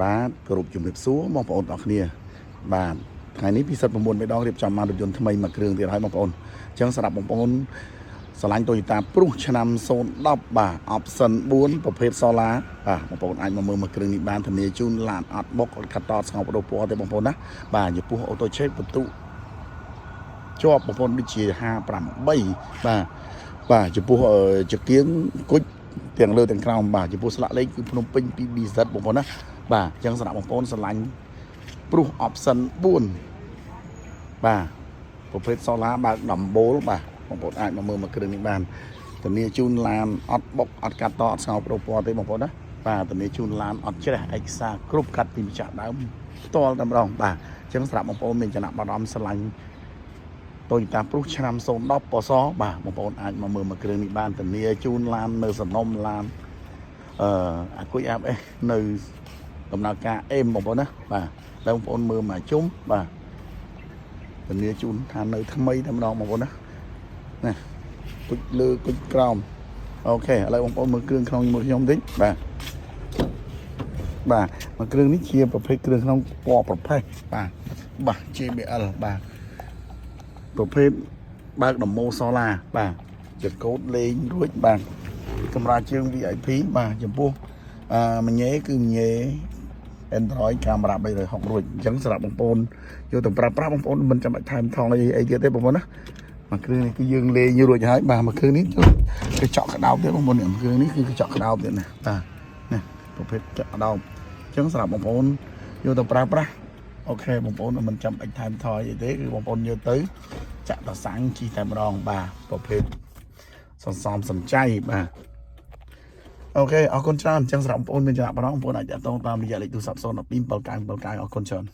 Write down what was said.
បាទគោរពជំរាបសួរបងប្អូនទាំងគ្នាបាទថ្ងៃនេះពិសិដ្ឋ9មេដងរៀបចំបានរថយន្តថ្មីមួយគ្រឿងទៀតហើយបងប្អូនអញ្ចឹងសម្រាប់បងប្អូនស្រឡាញ់ Toyota Prius ឆ្នាំ010បាទ option 4ប្រភេទ solar បាទបងប្អូនអាចមកមើលមួយគ្រឿងនេះបានធានាជូនឡានអត់បុកកាត់តស្ងោបដូរពណ៌ទេបងប្អូនណាបាទចំពោះ auto check បន្ទុកជាប់បងប្អូនដូចជា58បាទចំពោះចង្គៀងគុជទាំងលើទាំងក្រោមបាទចំពោះស្លាកលេខគឺភ្នំពេញ 2BZ បងប្អូនណាបាទអញ្ចឹងសម្រាប់បងប្អូនស្រឡាញ់ Prius option 4បាទប្រភេទ solar បើកដំបូលបាទបងប្អូនអាចមកមើលមួយគ្រឿងនេះបានធានាជូនឡានអត់បុកអត់កាត់តអត់ស្ងោប្រពណ៌ទេបងប្អូនណាបាទធានាជូនឡានអត់ច្រេះឯកសារគ្រប់កាត់ពីម្ចាស់ដើមផ្ទាល់តែម្ដងបាទអញ្ចឹងសម្រាប់បងប្អូនមានចំណាប់អារម្មណ៍ស្រឡាញ់ Toyota Prius ឆ្នាំ010ពណ៌សបាទបងប្អូនអាចមកមើលមួយគ្រឿងនេះបានធានាជូនឡាននៅសំណុំឡានអាគុយ ABS នៅដំណើរការអេមបងប្អូនណាបាទបងប្អូនមើលមកជុំបាទធានាជូនថានៅថ្មីតែម្ដងបងប្អូនណាគុជលើគុជក្រោមអូខេឥឡូវបងប្អូនមើលគ្រឿងក្នុងមួយខ្ញុំតិចបាទមួយគ្រឿងនេះជាប្រភេទគ្រឿងក្នុងពណ៌ប្រផេះបាទ JBL បាទប្រភេទបើកដំណូ solar បាទចង្កូតលេងរួចបាទកម្រាលជើង VIP បាទចំពោះមញ៉េគឺមញ៉េ Android កាមេរ៉ា360រួចអញ្ចឹងសម្រាប់បងប្អូនយកទៅប្រើប្រាស់បងប្អូនមិនចាំបាច់ថែមថងអីទៀតទេបងប្អូនណាមួយគ្រឿងនេះគឺយើងលេងរួចហើយបាទមួយគ្រឿងនេះគឺចក់ក្តោបទៀតបងប្អូនគ្រឿងនេះគឺចក់ក្តោបទៀតណាបាទនេះប្រភេទចក់ក្តោបអញ្ចឹងសម្រាប់បងប្អូនយកទៅប្រើប្រាស់អូខេបងប្អូនមិនចាំបាច់ថែមថយអីទេគឺបងប្អូនយកទៅចាក់តសាំងជីតែម្ដងបាទប្រភេទសន្សំសំចៃបាទអូខេអរគុណច្រើនអញ្ចឹងសម្រាប់បងប្អូនមានចំណាប់អារម្មណ៍បងប្អូនអាចតតតាមរយៈលេខទូរស័ព្ទ012 79799អរគុណច្រើន